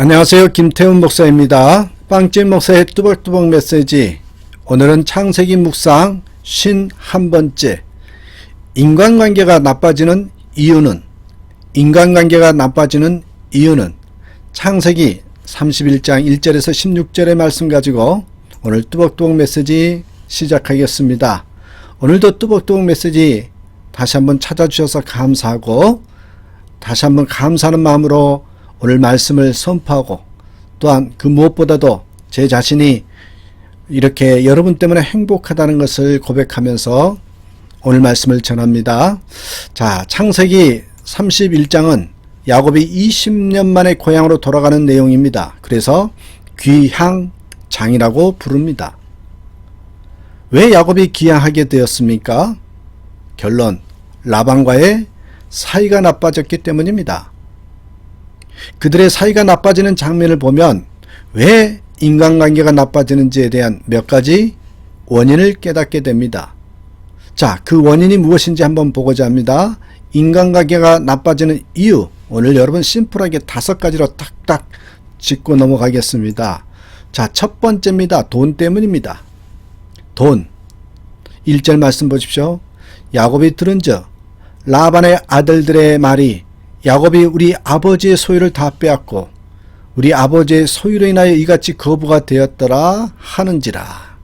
안녕하세요. 김태훈 목사입니다. 빵집 목사의 뚜벅뚜벅 메시지. 오늘은 창세기 묵상 51번째. 인간관계가 나빠지는 이유는 창세기 31장 1절에서 16절의 말씀 가지고 오늘 뚜벅뚜벅 메시지 시작하겠습니다. 오늘도 뚜벅뚜벅 메시지 다시 한번 찾아주셔서 감사하고 다시 한번 감사하는 마음으로 오늘 말씀을 선포하고 또한 그 무엇보다도 제 자신이 이렇게 여러분 때문에 행복하다는 것을 고백하면서 오늘 말씀을 전합니다. 자, 창세기 31장은 야곱이 20년 만에 고향으로 돌아가는 내용입니다. 그래서 귀향장이라고 부릅니다. 왜 야곱이 귀향하게 되었습니까? 결론, 라반과의 사이가 나빠졌기 때문입니다. 그들의 사이가 나빠지는 장면을 보면 왜 인간관계가 나빠지는지에 대한 몇 가지 원인을 깨닫게 됩니다. 자, 그 원인이 무엇인지 한번 보고자 합니다. 인간관계가 나빠지는 이유, 오늘 여러분 심플하게 5가지로 딱딱 짚고 넘어가겠습니다. 자, 첫 번째입니다. 돈 때문입니다. 돈. 1절 말씀 보십시오. 야곱이 들은즉 라반의 아들들의 말이 야곱이 우리 아버지의 소유를 다 빼앗고 우리 아버지의 소유로 인하여 이같이 거부가 되었더라 하는지라.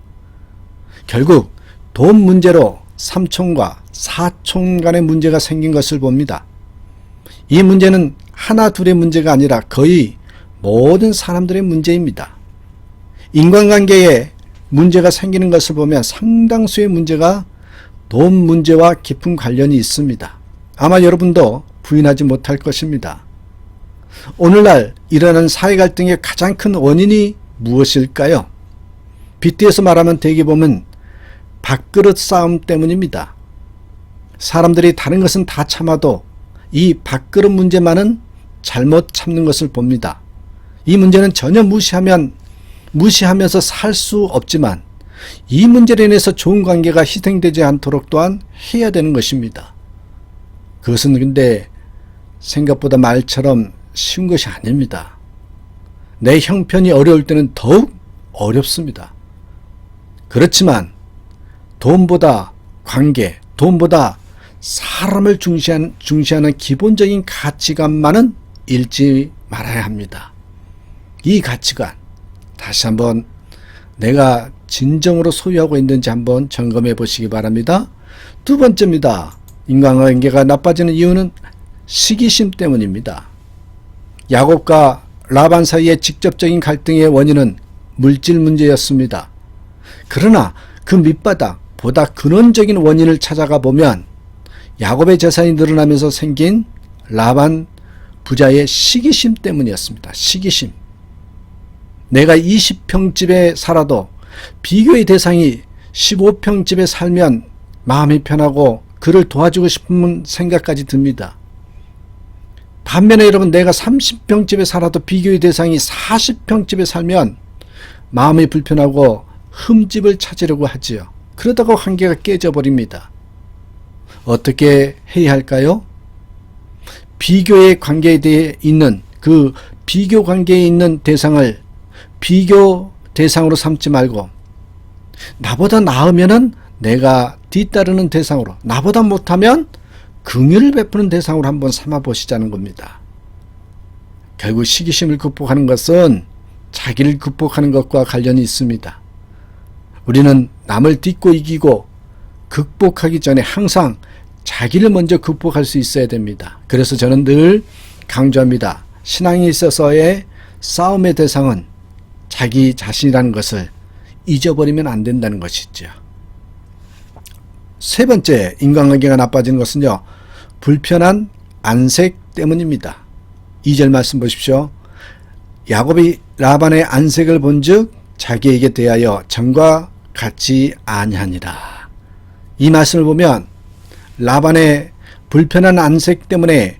결국 돈 문제로 삼촌과 사촌 간의 문제가 생긴 것을 봅니다. 이 문제는 하나 둘의 문제가 아니라 거의 모든 사람들의 문제입니다. 인간관계에 문제가 생기는 것을 보면 상당수의 문제가 돈 문제와 깊은 관련이 있습니다. 아마 여러분도 부인하지 못할 것입니다. 오늘날 일어나는 사회 갈등의 가장 큰 원인이 무엇일까요? 빗대어서 말하면 대개 보면 밥그릇 싸움 때문입니다. 사람들이 다른 것은 다 참아도 이 밥그릇 문제만은 잘못 참는 것을 봅니다. 이 문제는 전혀 무시하면서 살 수 없지만 이 문제로 인해서 좋은 관계가 희생되지 않도록 또한 해야 되는 것입니다. 그것은 근데 생각보다 말처럼 쉬운 것이 아닙니다. 내 형편이 어려울 때는 더욱 어렵습니다. 그렇지만 돈보다 관계, 돈보다 사람을 중시하는 기본적인 가치관만은 잃지 말아야 합니다. 이 가치관, 다시 한번 내가 진정으로 소유하고 있는지 한번 점검해 보시기 바랍니다. 두 번째입니다. 인간관계가 나빠지는 이유는 시기심 때문입니다. 야곱과 라반 사이의 직접적인 갈등의 원인은 물질 문제였습니다. 그러나 그 밑바닥, 보다 근원적인 원인을 찾아가 보면 야곱의 재산이 늘어나면서 생긴 라반 부자의 시기심 때문이었습니다. 시기심. 내가 20평집에 살아도 비교의 대상이 15평집에 살면 마음이 편하고 그를 도와주고 싶은 생각까지 듭니다. 반면에 여러분, 내가 30평집에 살아도 비교의 대상이 40평집에 살면 마음이 불편하고 흠집을 찾으려고 하지요. 그러다가 관계가 깨져버립니다. 어떻게 해야 할까요? 비교의 관계에 대해 있는 그 비교 관계에 있는 대상을 비교 대상으로 삼지 말고 나보다 나으면은 내가 뒤따르는 대상으로, 나보다 못하면 긍휼을 베푸는 대상으로 한번 삼아 보시자는 겁니다. 결국 시기심을 극복하는 것은 자기를 극복하는 것과 관련이 있습니다. 우리는 남을 딛고 이기고 극복하기 전에 항상 자기를 먼저 극복할 수 있어야 됩니다. 그래서 저는 늘 강조합니다. 신앙에 있어서의 싸움의 대상은 자기 자신이라는 것을 잊어버리면 안 된다는 것이죠. 세 번째, 인간관계가 나빠지는 것은요, 불편한 안색 때문입니다. 2절 말씀 보십시오. 야곱이 라반의 안색을 본즉 자기에게 대하여 전과 같지 아니하니라. 이 말씀을 보면 라반의 불편한 안색 때문에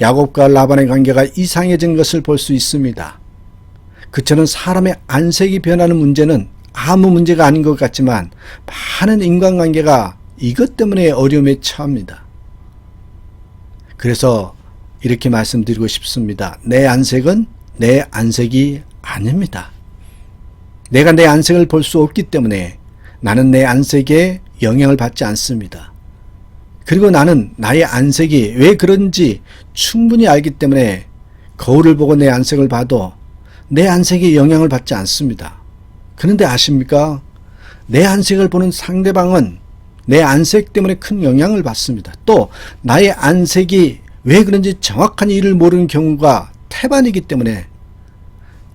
야곱과 라반의 관계가 이상해진 것을 볼 수 있습니다. 그처럼 사람의 안색이 변하는 문제는 아무 문제가 아닌 것 같지만 많은 인간관계가 이것 때문에 어려움에 처합니다. 그래서 이렇게 말씀드리고 싶습니다. 내 안색은 내 안색이 아닙니다. 내가 내 안색을 볼 수 없기 때문에 나는 내 안색에 영향을 받지 않습니다. 그리고 나는 나의 안색이 왜 그런지 충분히 알기 때문에 거울을 보고 내 안색을 봐도 내 안색에 영향을 받지 않습니다. 그런데 아십니까? 내 안색을 보는 상대방은 내 안색 때문에 큰 영향을 받습니다. 또 나의 안색이 왜 그런지 정확한 이유를 모르는 경우가 태반이기 때문에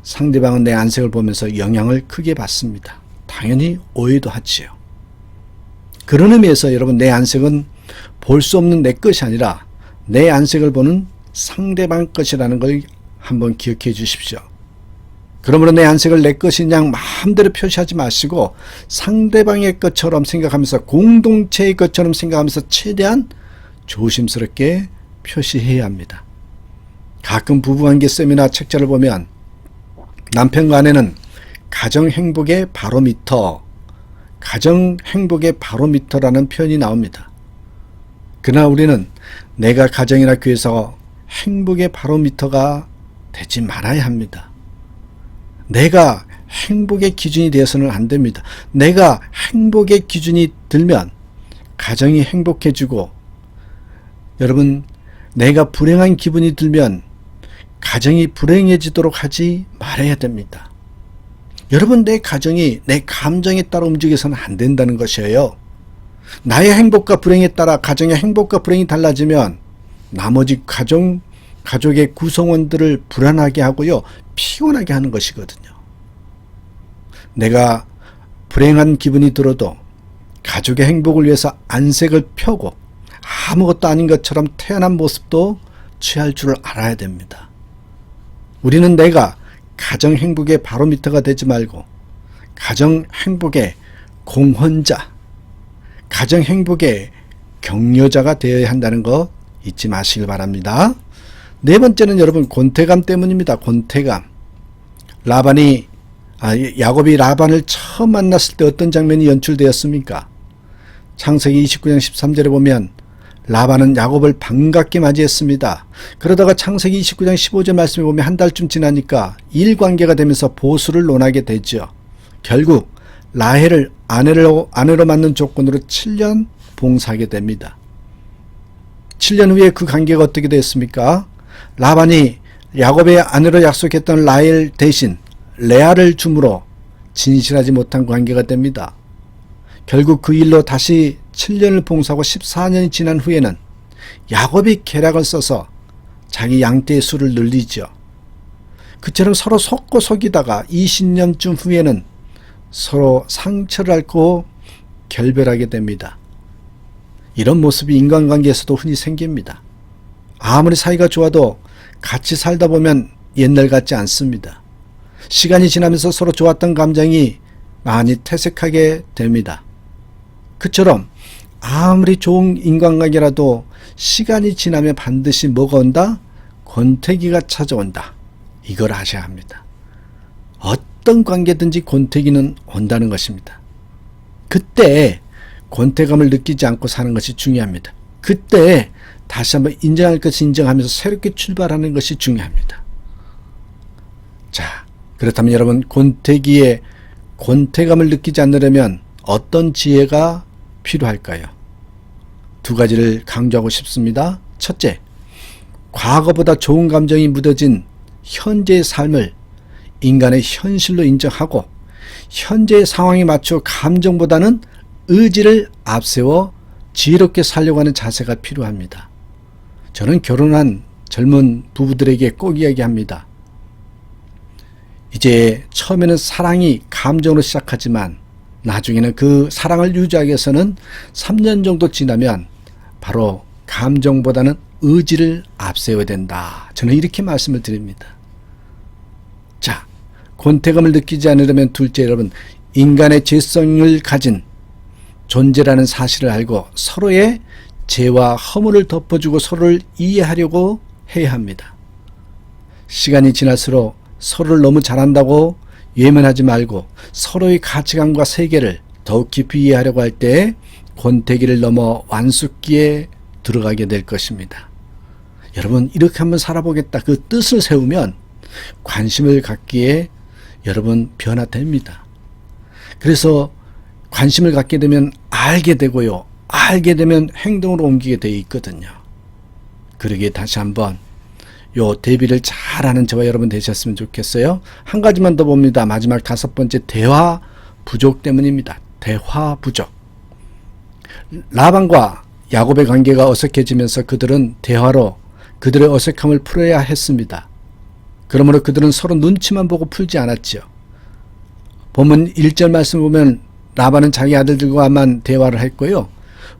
상대방은 내 안색을 보면서 영향을 크게 받습니다. 당연히 오해도 하지요. 그런 의미에서 여러분, 내 안색은 볼 수 없는 내 것이 아니라 내 안색을 보는 상대방 것이라는 걸 한번 기억해 주십시오. 그러므로 내 안색을 내 것인 양 마음대로 표시하지 마시고 상대방의 것처럼 생각하면서 공동체의 것처럼 생각하면서 최대한 조심스럽게 표시해야 합니다. 가끔 부부관계 세미나 책자를 보면 남편과 아내는 가정행복의 바로미터, 가정행복의 바로미터라는 표현이 나옵니다. 그러나 우리는 내가 가정이나 교회에서 행복의 바로미터가 되지 말아야 합니다. 내가 행복의 기준이 되어서는 안 됩니다. 내가 행복의 기준이 들면 가정이 행복해지고, 여러분, 내가 불행한 기분이 들면 가정이 불행해지도록 하지 말아야 됩니다. 여러분, 내 가정이 내 감정에 따라 움직여서는 안 된다는 것이에요. 나의 행복과 불행에 따라 가정의 행복과 불행이 달라지면 나머지 가족의 구성원들을 불안하게 하고요, 피곤하게 하는 것이거든요. 내가 불행한 기분이 들어도 가족의 행복을 위해서 안색을 펴고 아무것도 아닌 것처럼 태어난 모습도 취할 줄 알아야 됩니다. 우리는 내가 가정 행복의 바로미터가 되지 말고 가정 행복의 공헌자, 가정 행복의 격려자가 되어야 한다는 거 잊지 마시길 바랍니다. 네 번째는 여러분, 권태감 때문입니다. 권태감. 야곱이 라반을 처음 만났을 때 어떤 장면이 연출되었습니까? 창세기 29장 13절에 보면 라반은 야곱을 반갑게 맞이했습니다. 그러다가 창세기 29장 15절 말씀에 보면 한 달쯤 지나니까 일관계가 되면서 보수를 논하게 되죠. 결국 라헬을 아내로 맞는 조건으로 7년 봉사하게 됩니다. 7년 후에 그 관계가 어떻게 됐습니까? 라반이 야곱의 아내로 약속했던 라헬 대신 레아를 줌으로 진실하지 못한 관계가 됩니다. 결국 그 일로 다시 7년을 봉사하고 14년이 지난 후에는 야곱이 계략을 써서 자기 양떼의 수를 늘리죠. 그처럼 서로 속고 속이다가 20년쯤 후에는 서로 상처를 앓고 결별하게 됩니다. 이런 모습이 인간관계에서도 흔히 생깁니다. 아무리 사이가 좋아도 같이 살다 보면 옛날 같지 않습니다. 시간이 지나면서 서로 좋았던 감정이 많이 퇴색하게 됩니다. 그처럼 아무리 좋은 인간관계라도 시간이 지나면 반드시 뭐가 온다? 권태기가 찾아온다. 이걸 아셔야 합니다. 어떤 관계든지 권태기는 온다는 것입니다. 그때 권태감을 느끼지 않고 사는 것이 중요합니다. 그때 다시 한번 인정할 것을 인정하면서 새롭게 출발하는 것이 중요합니다. 자, 그렇다면 여러분, 권태기에 권태감을 느끼지 않으려면 어떤 지혜가 필요할까요? 두 가지를 강조하고 싶습니다. 첫째, 과거보다 좋은 감정이 묻어진 현재의 삶을 인간의 현실로 인정하고 현재의 상황에 맞춰 감정보다는 의지를 앞세워 지혜롭게 살려고 하는 자세가 필요합니다. 저는 결혼한 젊은 부부들에게 꼭 이야기합니다. 이제 처음에는 사랑이 감정으로 시작하지만 나중에는 그 사랑을 유지하기 위해서는 3년 정도 지나면 바로 감정보다는 의지를 앞세워야 된다. 저는 이렇게 말씀을 드립니다. 자, 권태감을 느끼지 않으려면 둘째, 여러분, 인간의 죄성을 가진 존재라는 사실을 알고 서로의 죄와 허물을 덮어주고 서로를 이해하려고 해야 합니다. 시간이 지날수록 서로를 너무 잘한다고 외면하지 말고 서로의 가치관과 세계를 더욱 깊이 이해하려고 할 때 권태기를 넘어 완숙기에 들어가게 될 것입니다. 여러분, 이렇게 한번 살아보겠다, 그 뜻을 세우면 관심을 갖기에 여러분 변화됩니다. 그래서 관심을 갖게 되면 알게 되고요. 알게 되면 행동으로 옮기게 되어 있거든요. 그러기에 다시 한번 요 대비를 잘하는 저와 여러분 되셨으면 좋겠어요. 한 가지만 더 봅니다. 마지막 5번째, 대화 부족 때문입니다. 대화 부족. 라반과 야곱의 관계가 어색해지면서 그들은 대화로 그들의 어색함을 풀어야 했습니다. 그러므로 그들은 서로 눈치만 보고 풀지 않았죠. 본문 1절 말씀 보면 라반은 자기 아들들과만 대화를 했고요.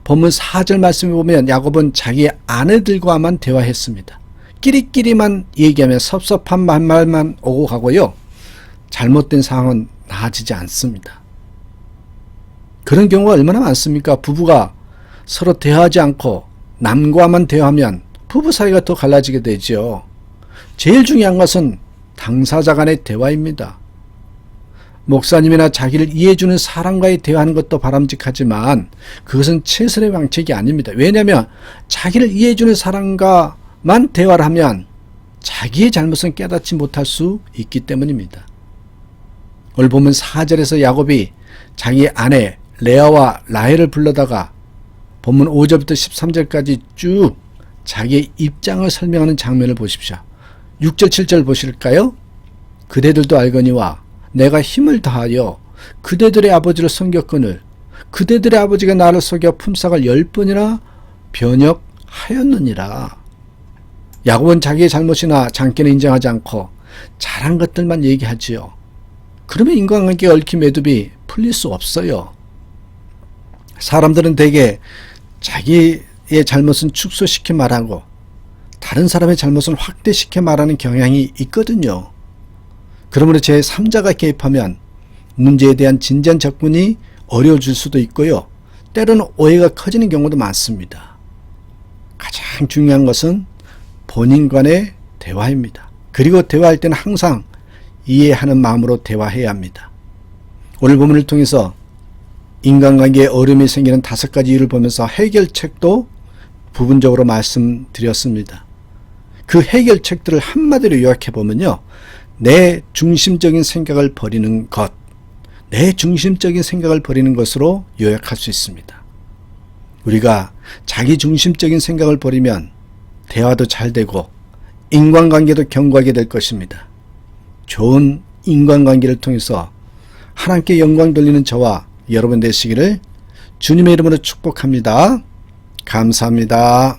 본문 4절 말씀을 보면 야곱은 자기 아내들과만 대화했습니다. 끼리끼리만 얘기하며 섭섭한 말만 오고 가고요. 잘못된 상황은 나아지지 않습니다. 그런 경우가 얼마나 많습니까? 부부가 서로 대화하지 않고 남과만 대화하면 부부 사이가 더 갈라지게 되죠. 제일 중요한 것은 당사자 간의 대화입니다. 목사님이나 자기를 이해해주는 사람과의 대화하는 것도 바람직하지만 그것은 최선의 방책이 아닙니다. 왜냐하면 자기를 이해해주는 사람과만 대화를 하면 자기의 잘못은 깨닫지 못할 수 있기 때문입니다. 오늘 보면 4절에서 야곱이 자기 아내 레아와 라헬을 불러다가 본문 5절부터 13절까지 쭉 자기의 입장을 설명하는 장면을 보십시오. 6절 7절 보실까요? 그대들도 알거니와 내가 힘을 다하여 그대들의 아버지를 섬겼거늘 그대들의 아버지가 나를 속여 품삯을 10번이나 변역하였느니라. 야곱은 자기의 잘못이나 장견을 인정하지 않고 잘한 것들만 얘기하지요. 그러면 인간관계의 얽힌 매듭이 풀릴 수 없어요. 사람들은 대개 자기의 잘못은 축소시켜 말하고 다른 사람의 잘못은 확대시켜 말하는 경향이 있거든요. 그러므로 제3자가 개입하면 문제에 대한 진지한 접근이 어려워질 수도 있고요. 때로는 오해가 커지는 경우도 많습니다. 가장 중요한 것은 본인 간의 대화입니다. 그리고 대화할 때는 항상 이해하는 마음으로 대화해야 합니다. 오늘 본문을 통해서 인간관계에 어려움이 생기는 5가지 이유를 보면서 해결책도 부분적으로 말씀드렸습니다. 그 해결책들을 한마디로 요약해보면요. 내 중심적인 생각을 버리는 것, 내 중심적인 생각을 버리는 것으로 요약할 수 있습니다. 우리가 자기 중심적인 생각을 버리면 대화도 잘 되고 인간관계도 견고하게 될 것입니다. 좋은 인간관계를 통해서 하나님께 영광 돌리는 저와 여러분 되시기를 주님의 이름으로 축복합니다. 감사합니다.